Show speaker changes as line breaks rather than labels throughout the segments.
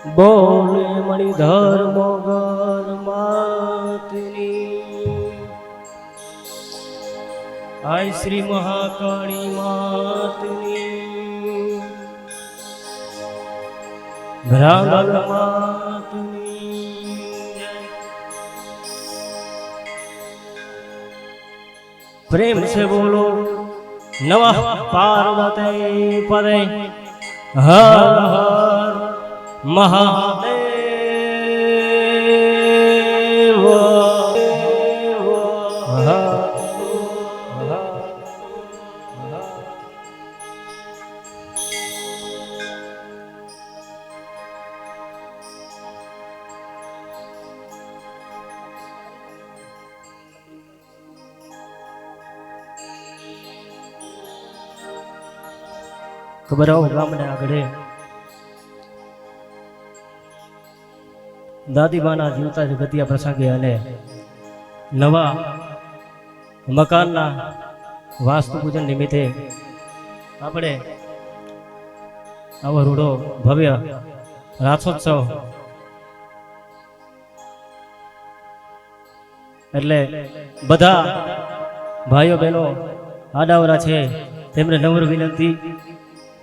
બોલે મણિધર મોગર માતની આય શ્રી મહાકાળી માતની ભ્રાગલ માતની પ્રેમ से बोलो नमः पार्वती पदे हर हर महादेव खबर हो गामने आगळे दादीबाना जीवता जगतिया प्रसंगे अने नवा मकानना वास्तु पूजन निमित्ते आपणे आવો રૂડો ભવ્ય રાસોત્સવ એટલે બધા ભાઈઓ બહેનો આડાવરા છે તેમને નમ્ર વિનંતી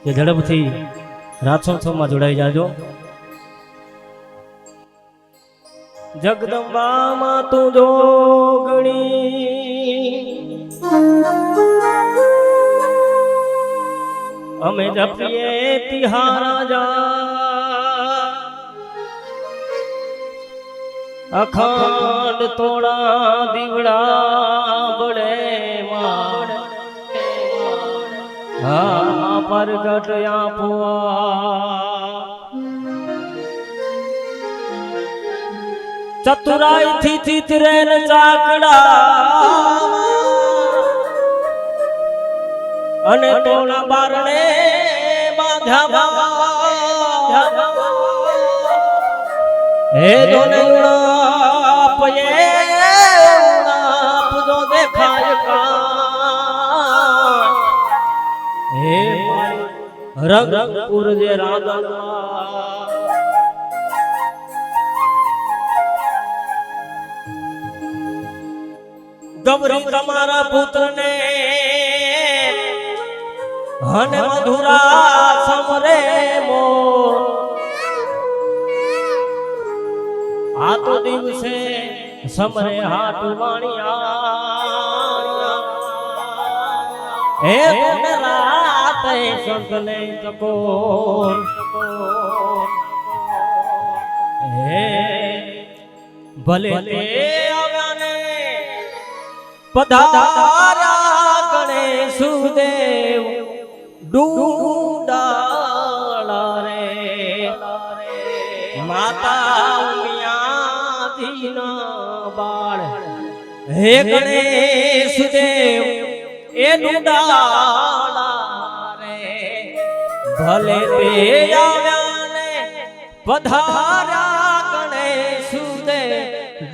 કે ઝડપથી રાસોત્સવમાં જોડાઈ જાજો। जगदम्बा मां तू जोगणी अमे जपिए तिहारा जा अखंड तोड़ा दीवड़ा बड़े माड़ हाँ परगट पुआ चतुराई थी चितरे न चाकड़ा अने तोला बारणे बांध्या हे दोने उणाप ये उणाप जो देखाय का हे रंग रंगपुर जे राधा गौरी तमारा पुत्र ने हन मधुरा समरे मोर आ तो दिवसे समरे हाट वाणिया हे दिन रात संतले चकोर हे भले ते पधारा गणेश देव डूडाला रे माता उमिया दीना बाळ हे गणेश देव ए डूडाला रे भले ते आव्या ने पधारा गणेश देव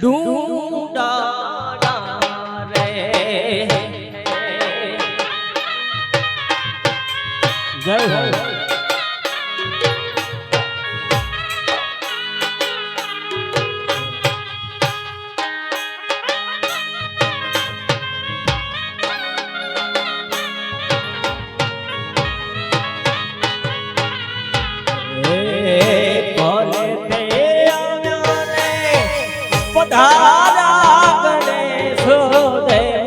डूडा जय हो पधारा गणेश देव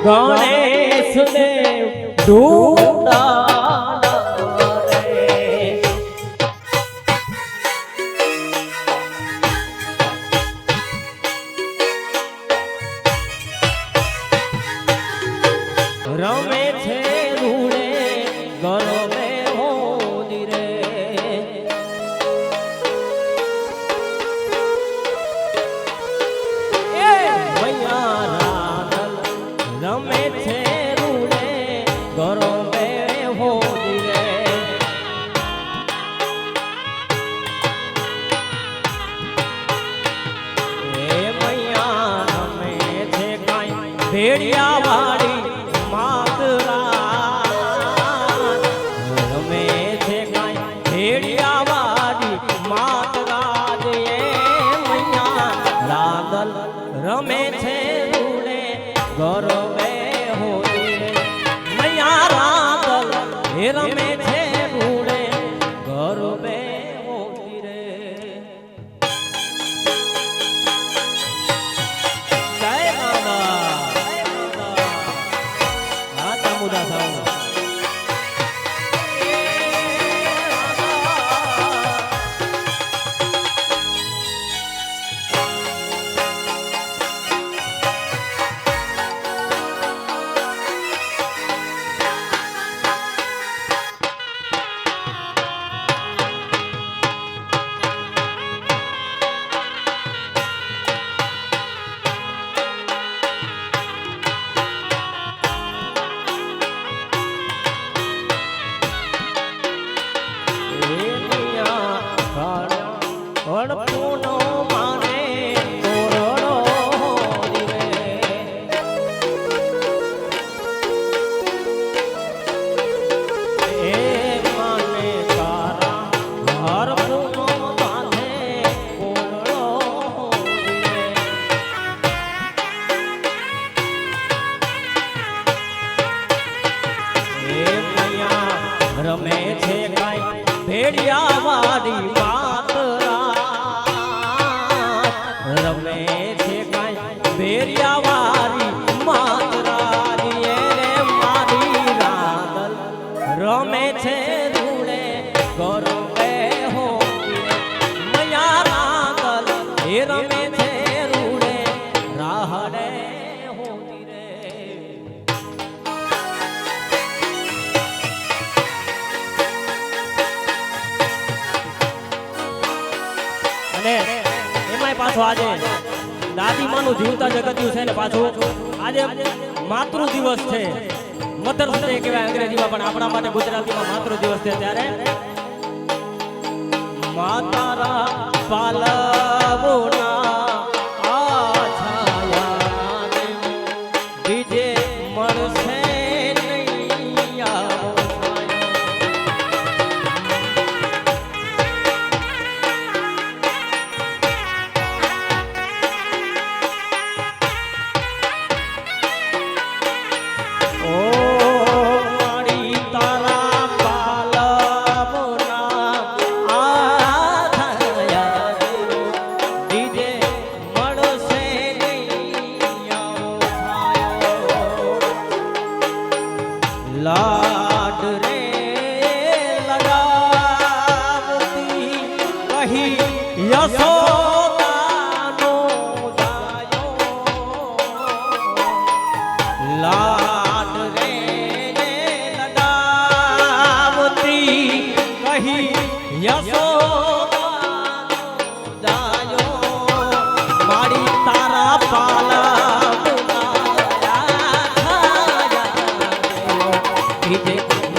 गणेश देव ढूंढा रमे छे रूड़े गरमे होनी रे मैया रमे छे रूड़े गरमे हो ભેડિયા વાળી માતરા રમે છે કાંઈ ભેડિયા વાળી માતરા એ મૈયા રાદલ રમે છે રૂડે ગરબે હોતી રે મૈયા રાદલ એ રમે છે રૂડે ગરબે હોતી રે જય માતા હા ચામુંડા સાઉન્ડ અડપુનો માને તોરણો દિવે એ માને તારા હરપુનો માને તોરણો દિવે એ મૈયા રમે છે કાંઈ ભેડિયા વાળી રમે છે કાંઈ ભેરિયા વાળી માતરારી રે મારી રાદલ રમે છે રૂડે ગરબે હોતી મૈયા રાદલ એ રમે છે રૂડે રાહડે હોતી રે અને એમાંય પાછો આજે દાદીમાનું જીવતા જગત્યું છે ને પાછું આજે માતૃ દિવસ છે મધર્સ ડે કહેવાય અંગ્રેજીમાં પણ આપણા માટે ગુજરાતીમાં માતૃ દિવસ છે ત્યારે માતારા પાલવોના આ છાયા બીજે મળશે નહીં આવો લાડ રે લગાવતી કહી યશોદાનો જાયો લાડ રે લગાવતી કહી યશોદાનો જાયો મારી તારા પાલા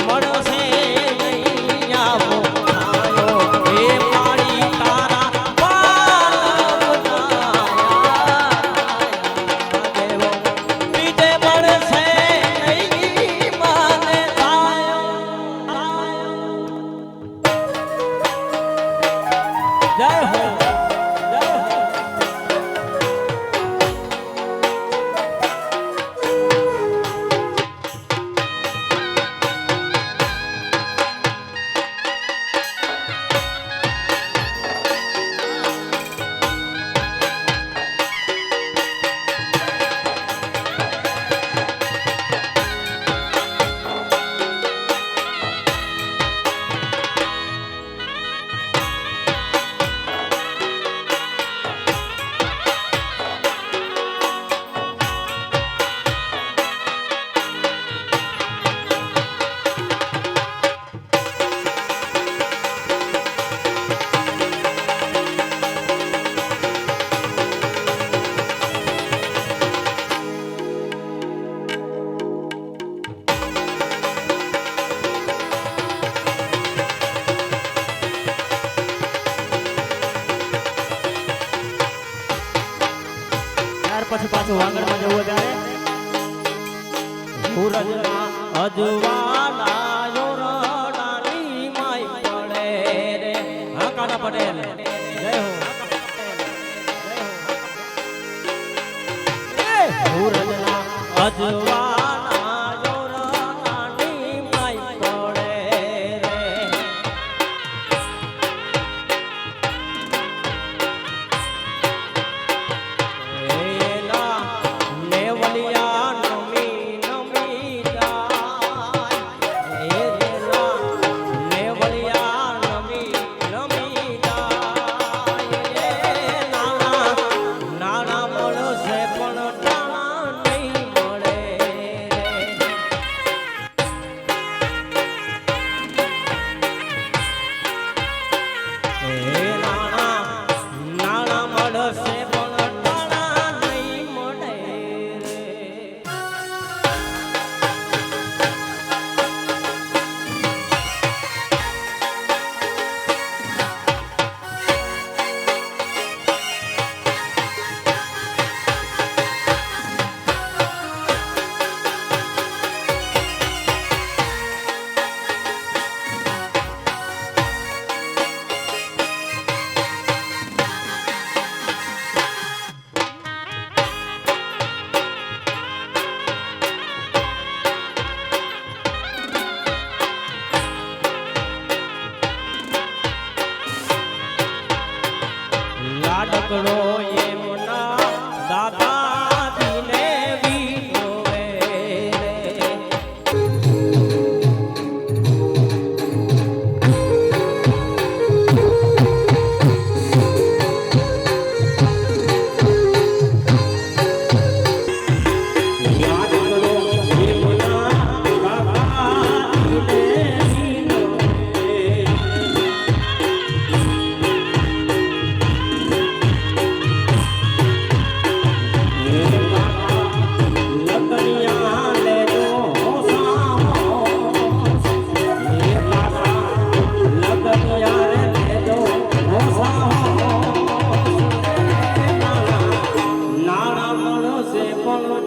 મળશે નહીં આવો છાયો એ મારી તારા પાલવના દેવો બીજે મળશે સૂરજના અજવાળા યોરડાની માય પડે રે. હા કાના પટેલ જય હો. સૂરજના અજવાળા યોરડાની માય પડે રે. એલા નેવલિયા નમી નમી જાય. એલા નેવલિયા નમી નમી જાય. નાના નાના મળશે પણ ટાણા નહીં મળે રે. નાના નાના મળશે પણ ટાણા નહીં મળે રે. લાડકડો એમના દાદાજીને વિનોવે રે. લાડકડો એમના દાદાજીને વિનોવે. લગનિયા લેજો સામો. લગનિયા લેજો સામો. નાણા મળશે પણ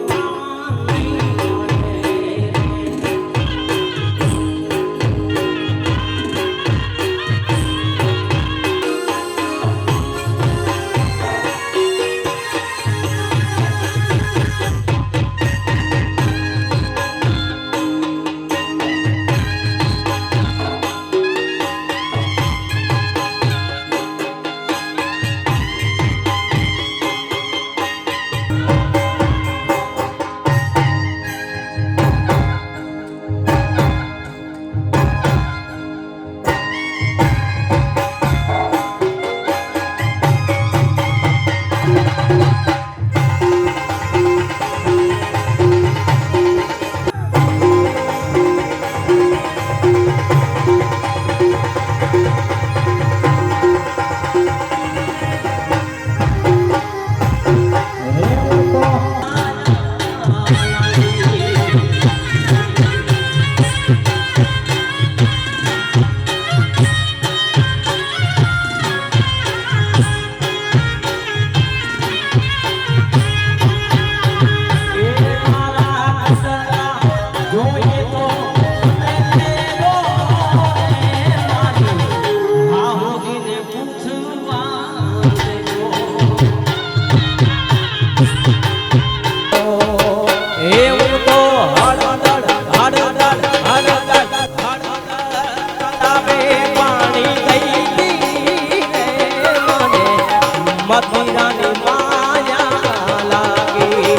મથુરાની માયા લાગી.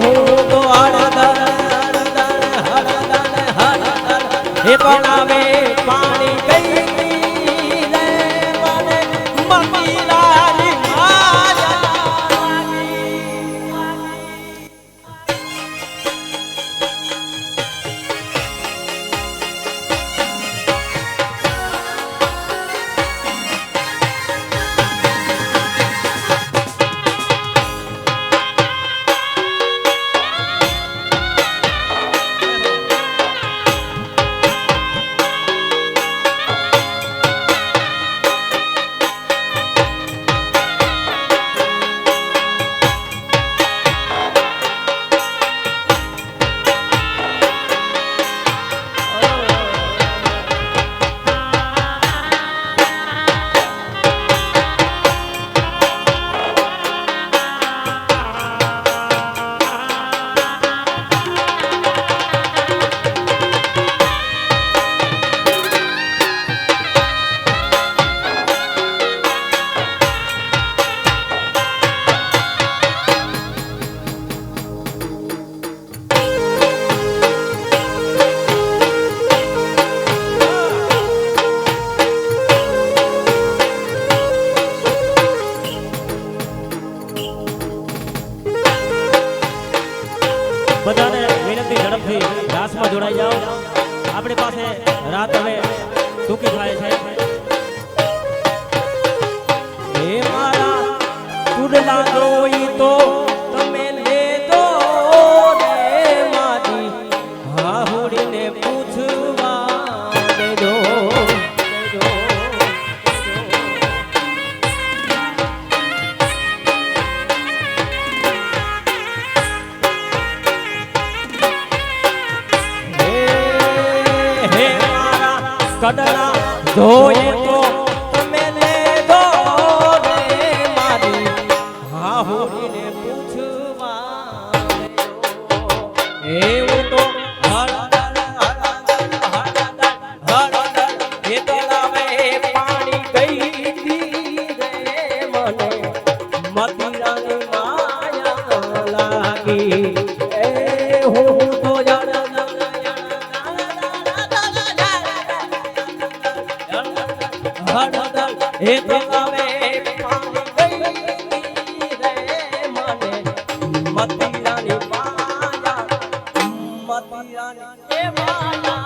હું તો હળદર હે પણ આવે પાણી ગઈ રે. મને મથુરાની માયા લાગી. બધાને વિનંતી ઝડપથી દાસમાં જોડાઈ જાઓ. આપણી પાસે રાત હવે ટૂંકી થાય છે. હે મારા કુડલા જોઈ તો તમે લેજો રે મારી હાહુડીને પૂછવા દેજો. કડલા જોયે તો તમે લેજો રે મારી હાહુડીને પૂછવા એવું તો હળદર એ તળાવે પાણી ગઈ દી રે મને મતિરાની માયા લાગી. એ હું તો એ તો આવે પાણી ગઈ રે મને મતિરાની માયા મતિરાની એ માયા.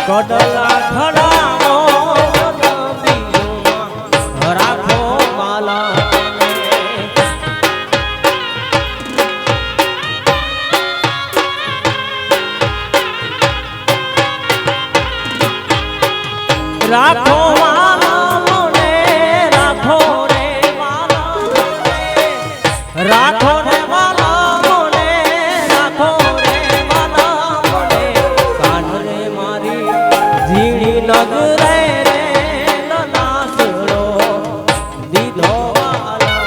કડલા ખડાનો રાખો માલા રાખો માલા મને રાખો રે માલા રાખો રે માલા મને રાખો રે માલા મને કાન રે મારી ઝીણી નગરે રે નાસરો દીધો વાલા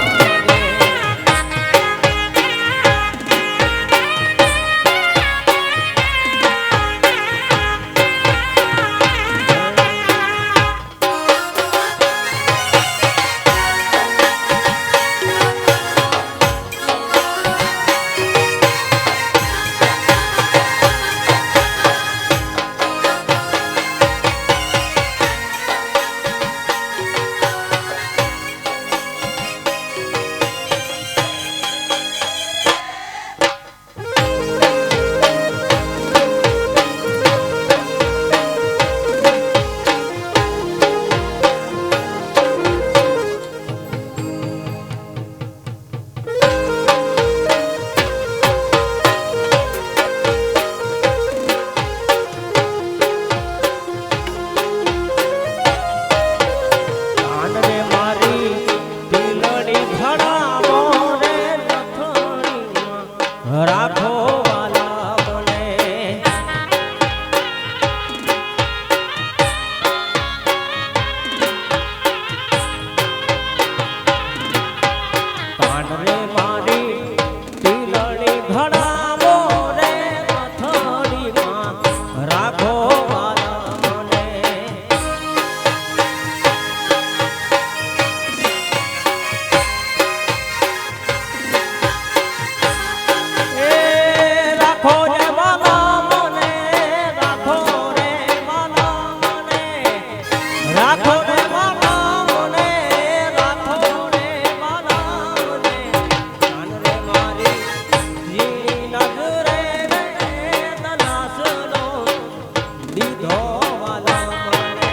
રાખો વાલા મને કાન રે મારી તિલણી ઘડાવો રે અથડીમાં રાખો વાલા મને એ રાખો રે વાલા મને રાખો રે વાલા મને રાખો રે વાલા મને રાખો રે વાલા મને કાન રે મારી ઝીણી નજરે રે તનાસનો દીધો વાલા મને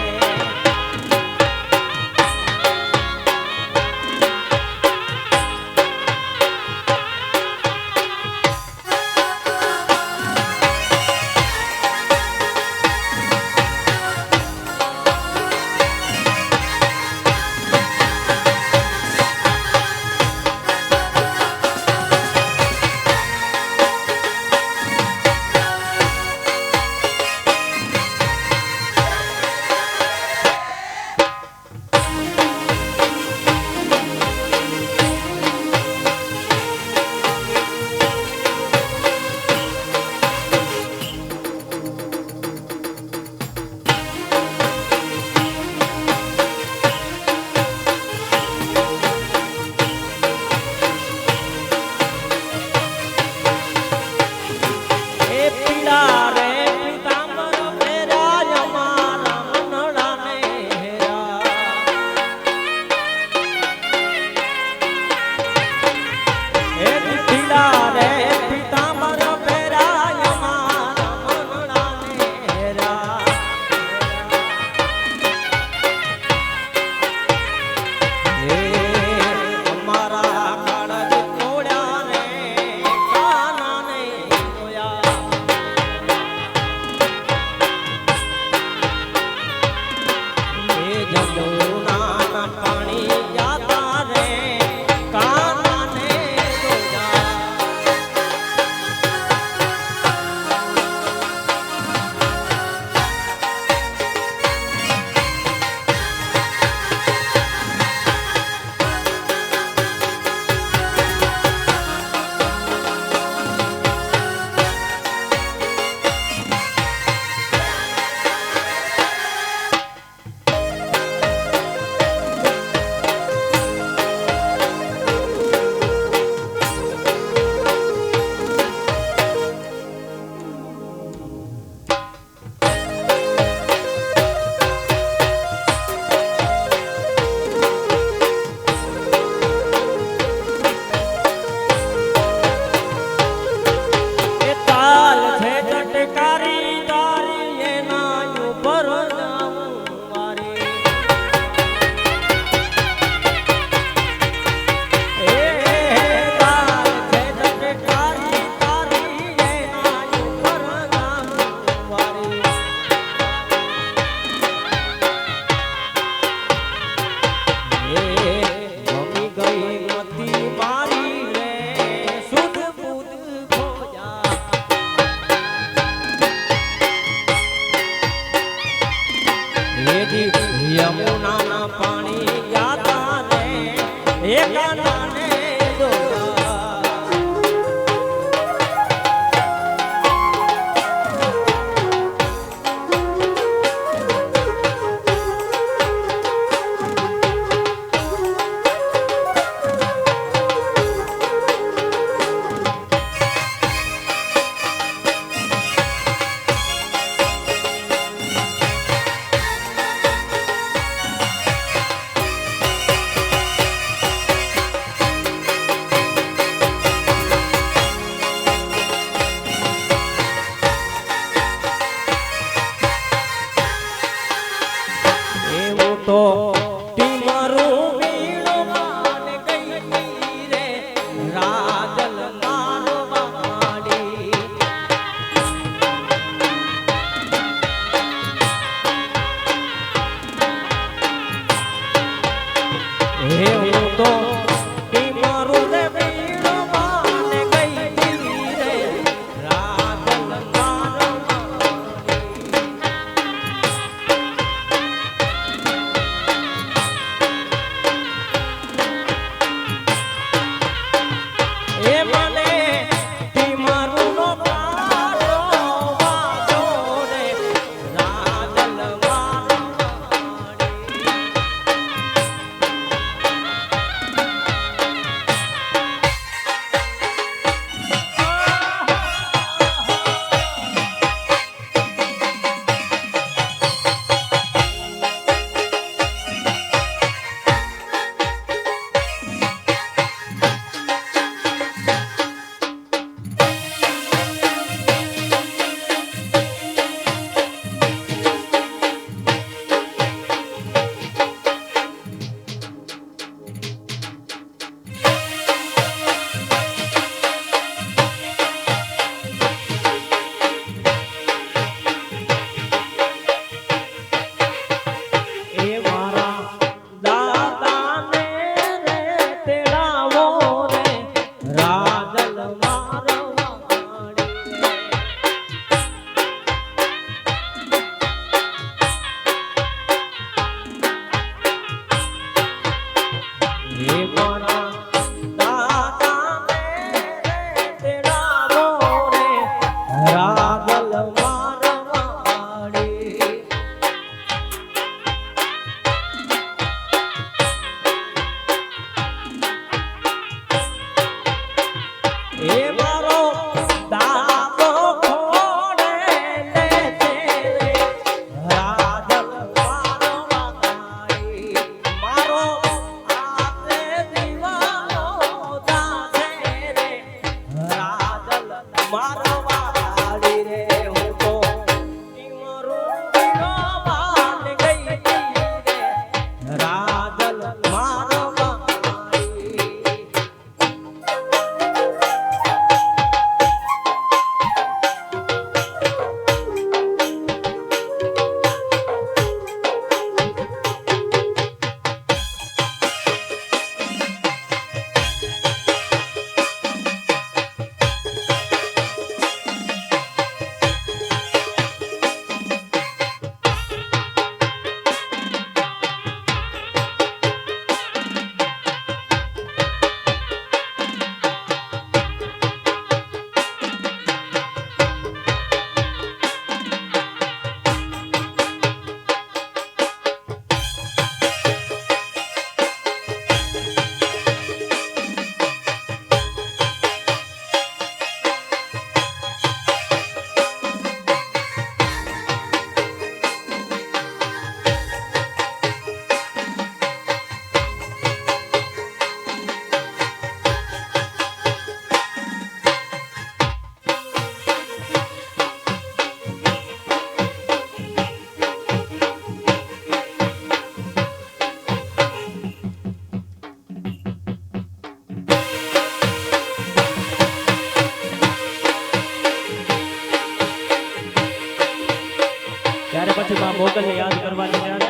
ત્યારે પછી માં મોગલને યાદ કરવાની ત્યારે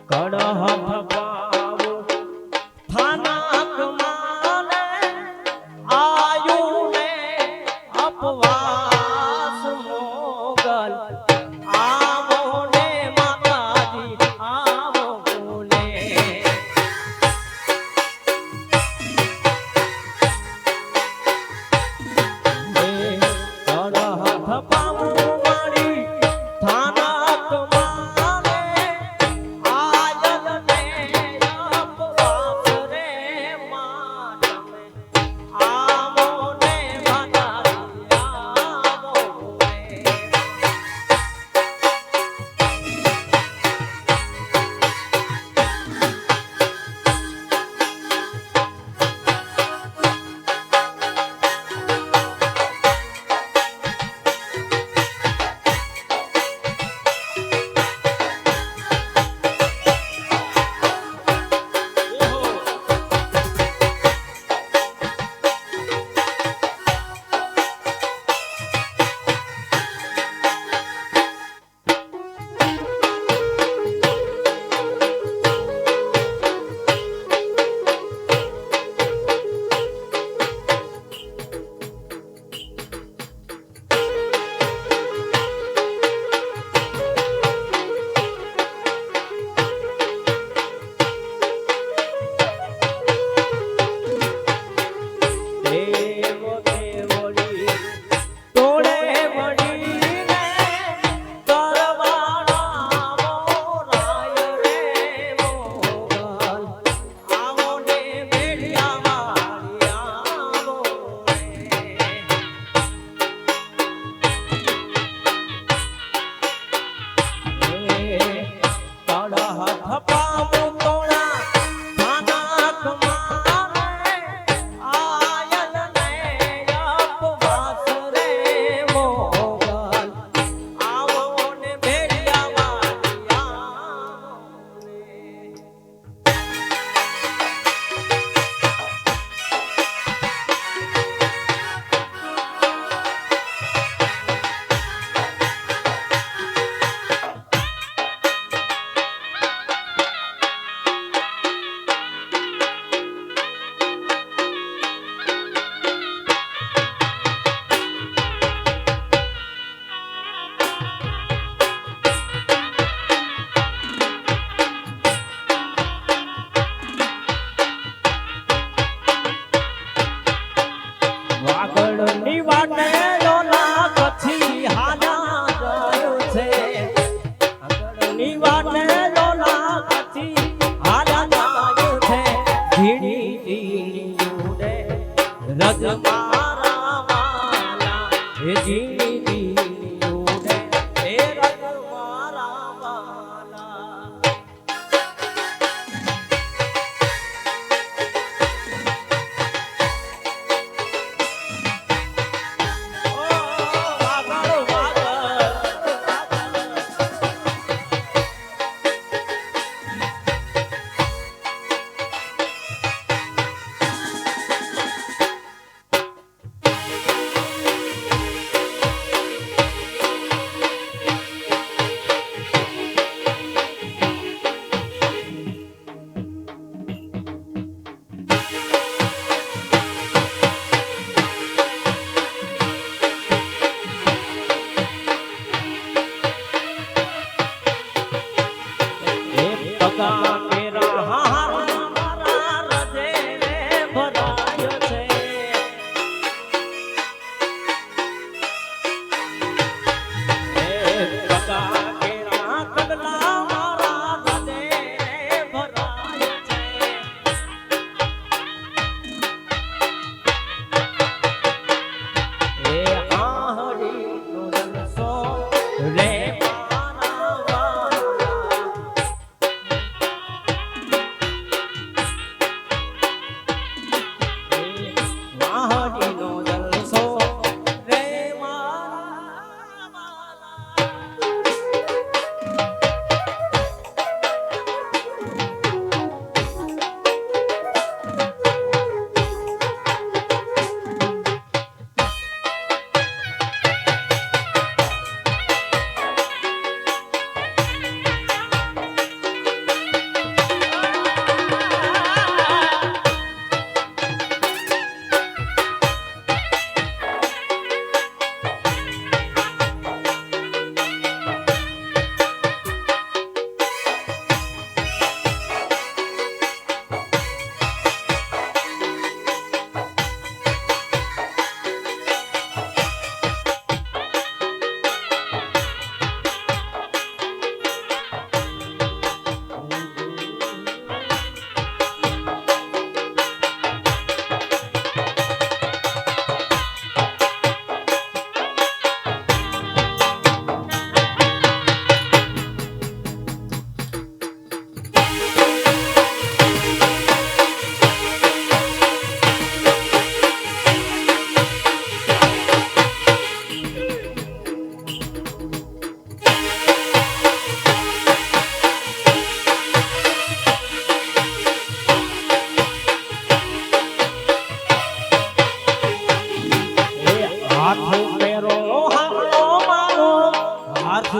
કડહથ પાવો થાનક માને આયુને અપવાસ મોગલ આવો ને માતાજી આવો બોલે કડહથ પાવો આયલ એ જીની જીની ઉડે એ રંગ મારા વાલા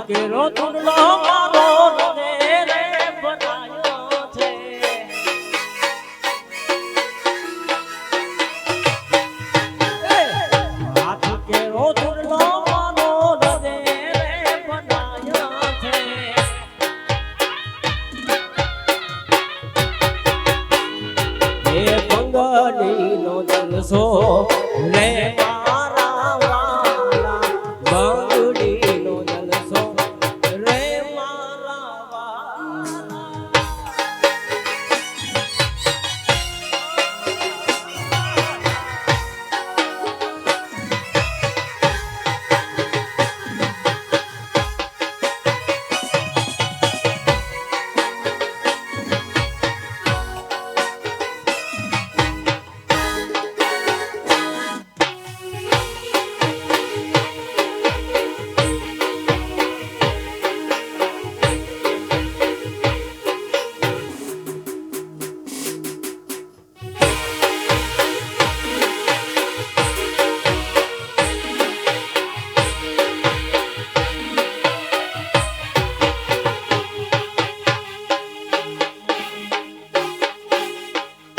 કેરો ચૂંડલો મારો રને રે બનાયો છે હાથ કેરો ચૂંડલો મારો રને રે બનાયો છે એ મંગળીનો જલસો લે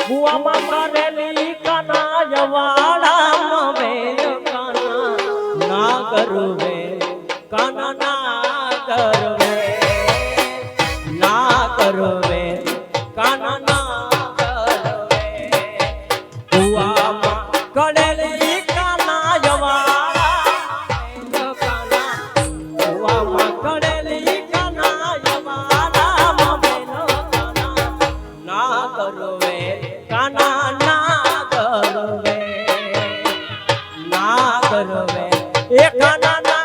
बुआમાં કરેલી કનાયવાળામાં બેન કાના ના કરવે કાના ના કરવે ના કરવે કાના ના કરવે बुआમાં કરેલી કનાયવાળામાં બેન કાના बुआમાં કરેલી કનાયવાળામાં બેન કાના ના કરવે કાના ના કરવે ના કરવે એ કાના ના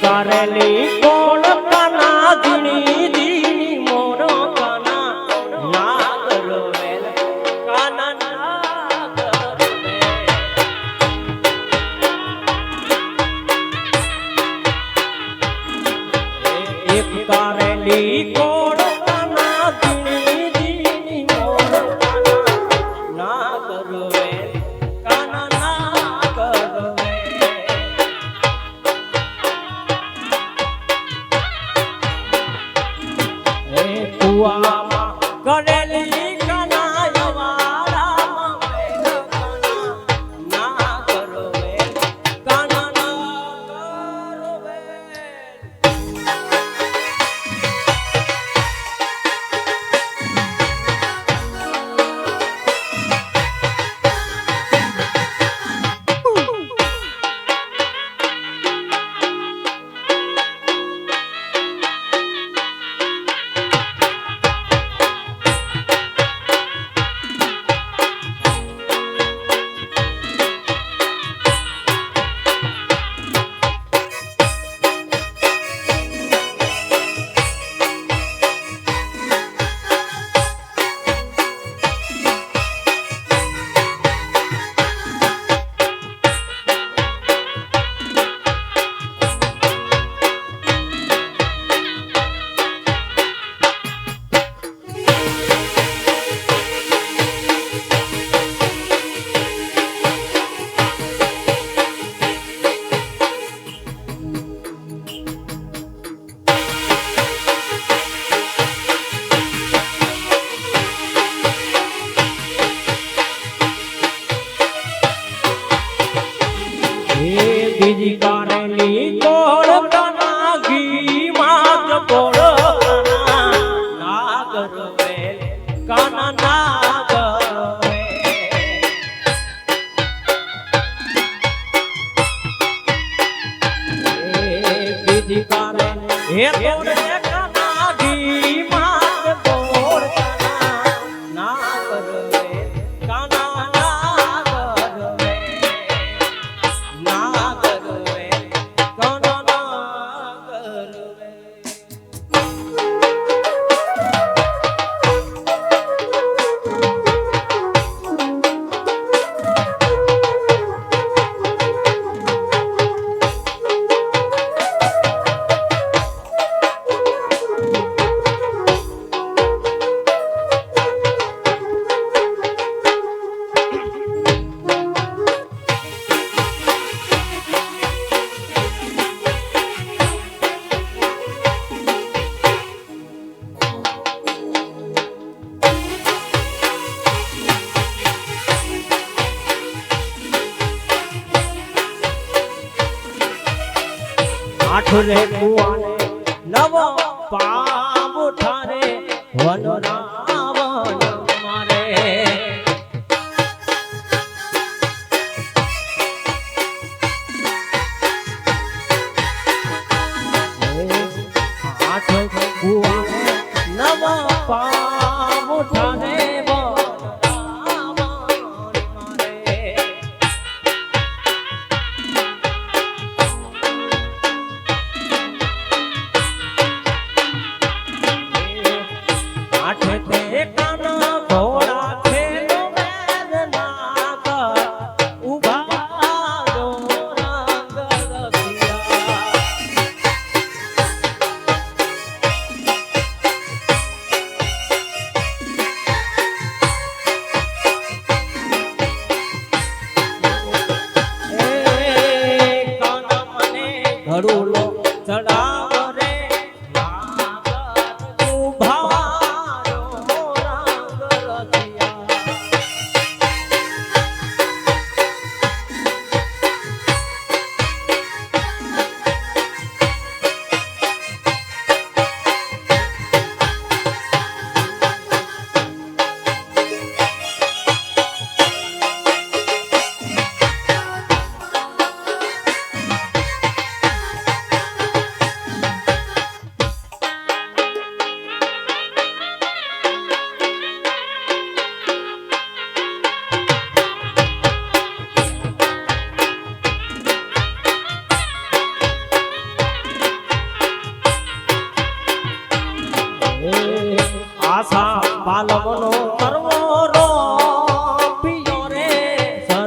કરેલી કોણ કાના ધીણી ધીણી મોર કાના
ના કરો વેલ કાના ના કરો
એક કરેલી કોણ કાના ધીણી ધીણી મોર કાના
ના કરો વેલ કાના ના કરો વેલ
કુવામાં
કરેલી કાના યવારામાં વેલ કાના ના કરો વેલ કાના ના કરો વેલ
બીજી કરેલી કોણ કાના ઘી માત કોણ કાના
ના કરો વેલ કાના ના કરો વેલ
બીજી કરેલી હે કોણ
કાના ઘી માત કોણ કાના ના કરો વેલ કાના ના કરો વેલ ના કરો વેલ કાના ના કરો વેલ
આઠ રે કુવાને નવો પાવ ઠારે વન રાવણ મારે આઠ કુવાને નવો પાવ ઠારે વન રાવણ મારે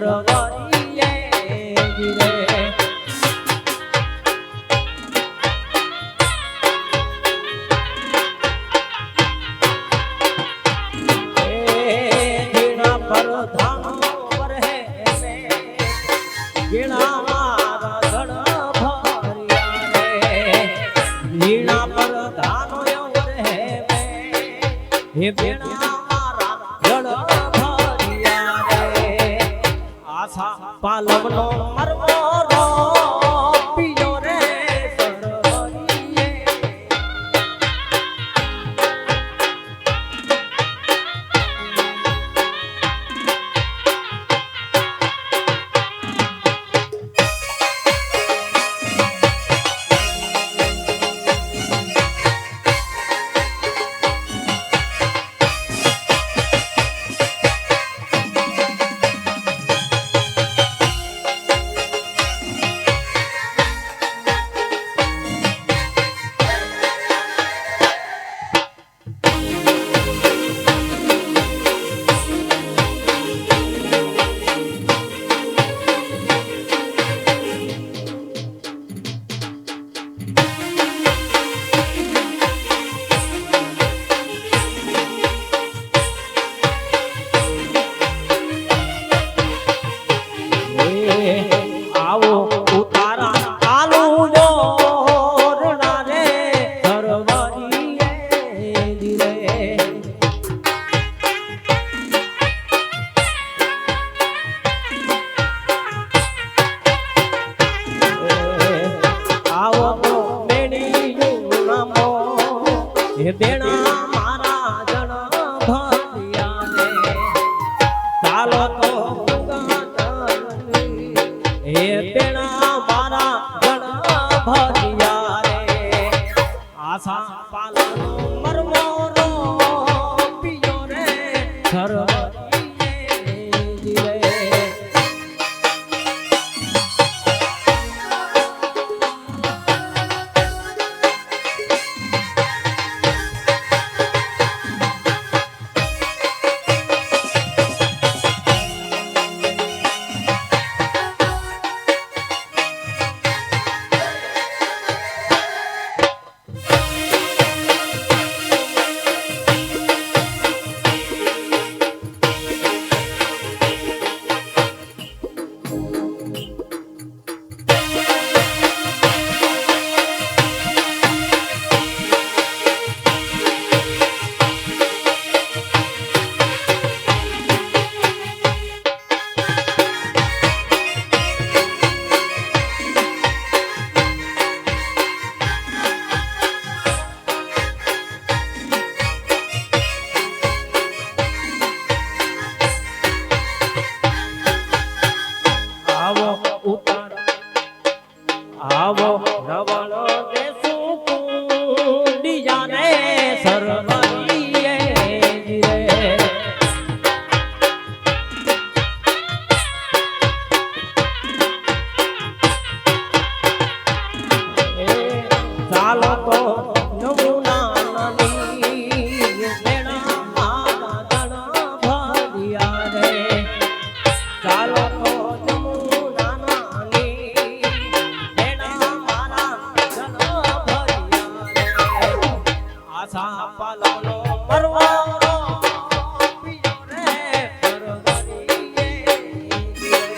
સરવરીએ જીરે જીણા પર ધાનો વરહે મે જીણા મારા જળ ભર્યા રે જીણા પર ધાનો વરહે મે હે બેણા મારા જળ ભર્યા રે આશા પાલવનો મરમો રો પિયો રે સરવરીએ આવો ઉતારા આલુ જોરણા રે સરવરીએ જીરે આવો તો બેણીયું નામો હે બેણા મારા જણ ભર્યા ને ચાલો તો હે બેણા મારા જણ ભર્યા રે આશા પાલનો મરમો રો પિયો રે સરવરીએ જીરે આવો ઉતાર આવો રવળ દેસુ કુંડિયા ને સરવરીએ જીરે ચાલો તો યમુના નદી બેણા મારા જણ ભર્યા રે ચાલો તો આશા પાલવનો મરમો રો પિયો રે સરવરીએ જીરે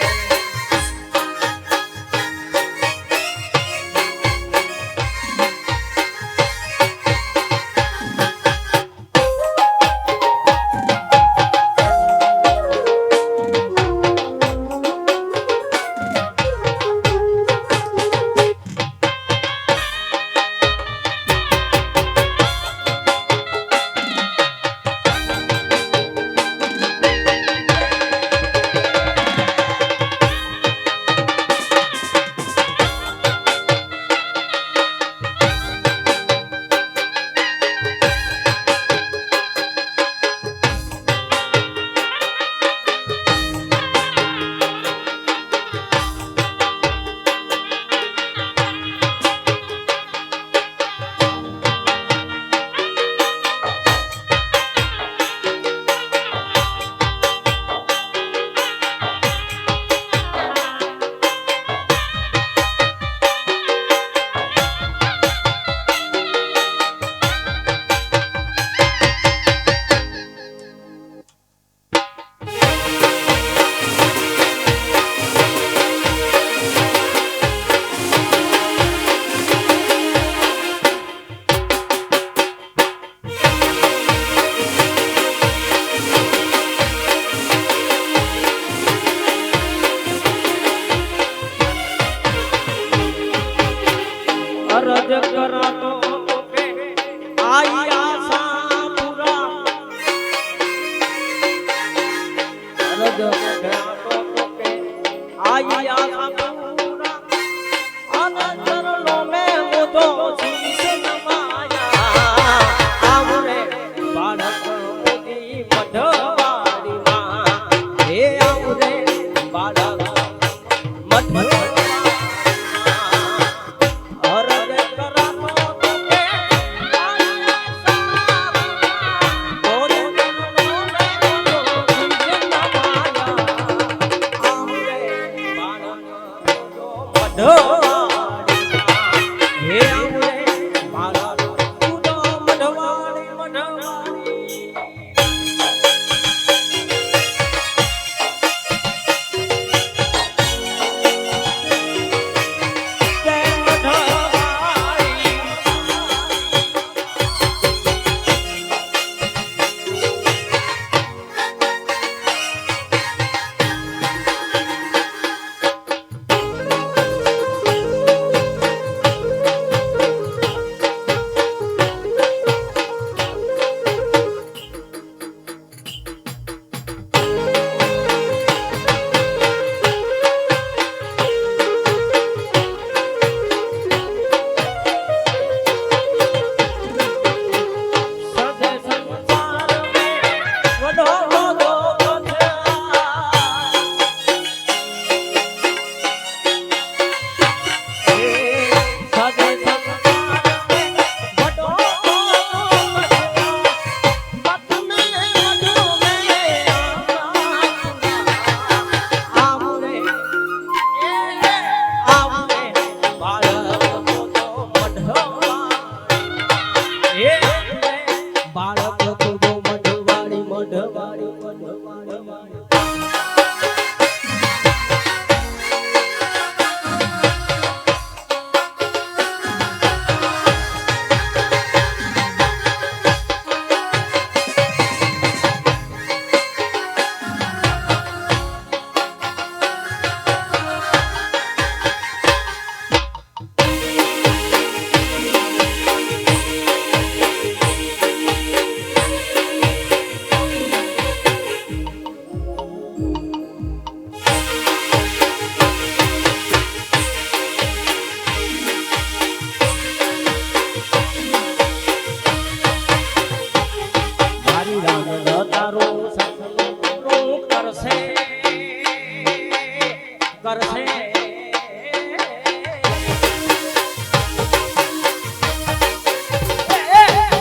કરશે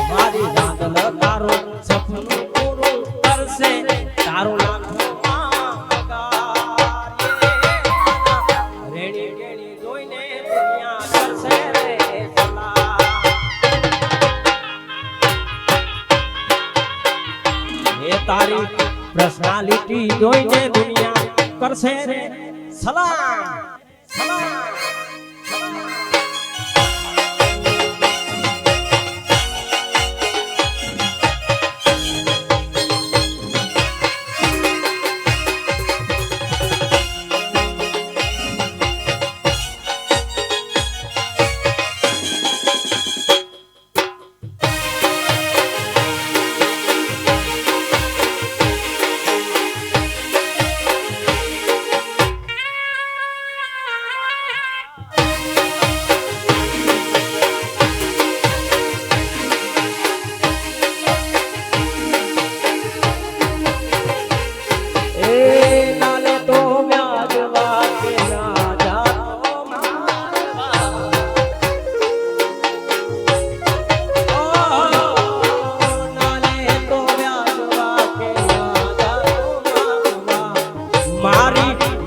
મારી રાંધલ તારું સપનું પૂરું કરશે તારું રેડી રેડી જોઈને દુનિયા કરશે રે સલાહ એ તારી પર્સનાલિટી જોઈને દુનિયા કરશે રે સલામ સલામ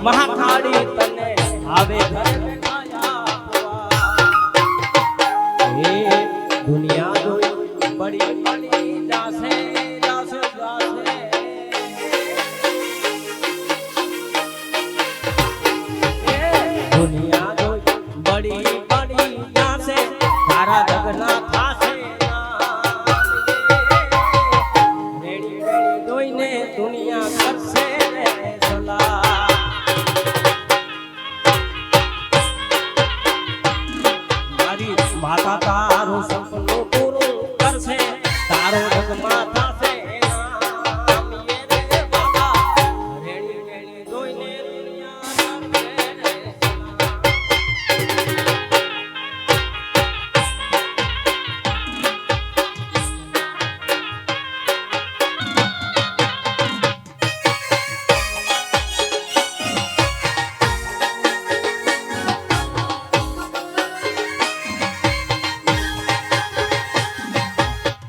મહાકાળી તને આવે ઘર એ દુનિયા જોઈ બડી બડી જાસે જાસે જાસે એ દુનિયા જોઈ બડી બડી જાસે તારા જગના થાશે રેડી રેડી જોઈને દુનિયા કરશે રે સલાહ માતા તારું સપનું પૂરું કરશે તારો જગમાં થશે નામ એ રે બાબા રેડી રેડી જોઈને દુનિયા કરશે રે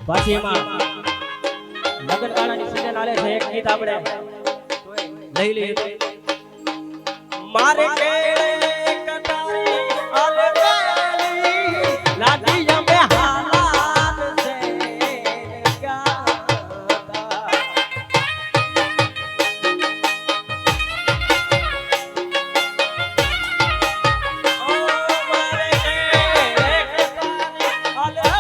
પછી એમાં લગ્ન ગાળાની સિઝન આલે છે એક ગીત આપણે લઈ લઈએ મારે કેળે કટારી આલે કેળી લાડી જમે હાલાત છે ગાતા ઓ મારે કેળે કટારી આલે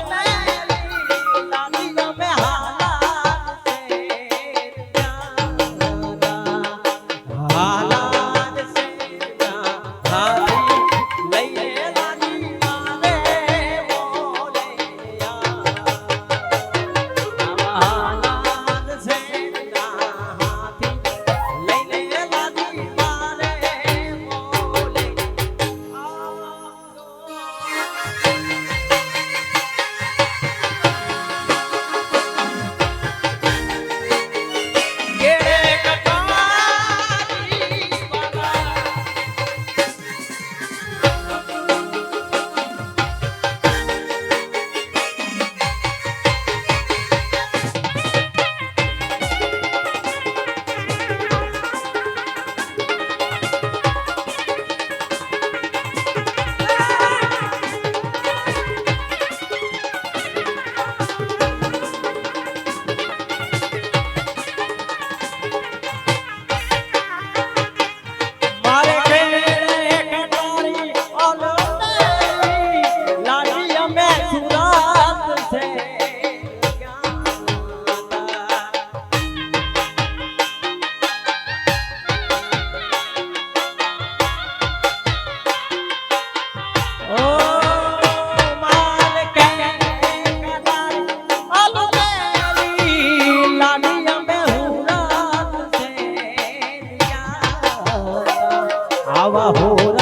આવા હો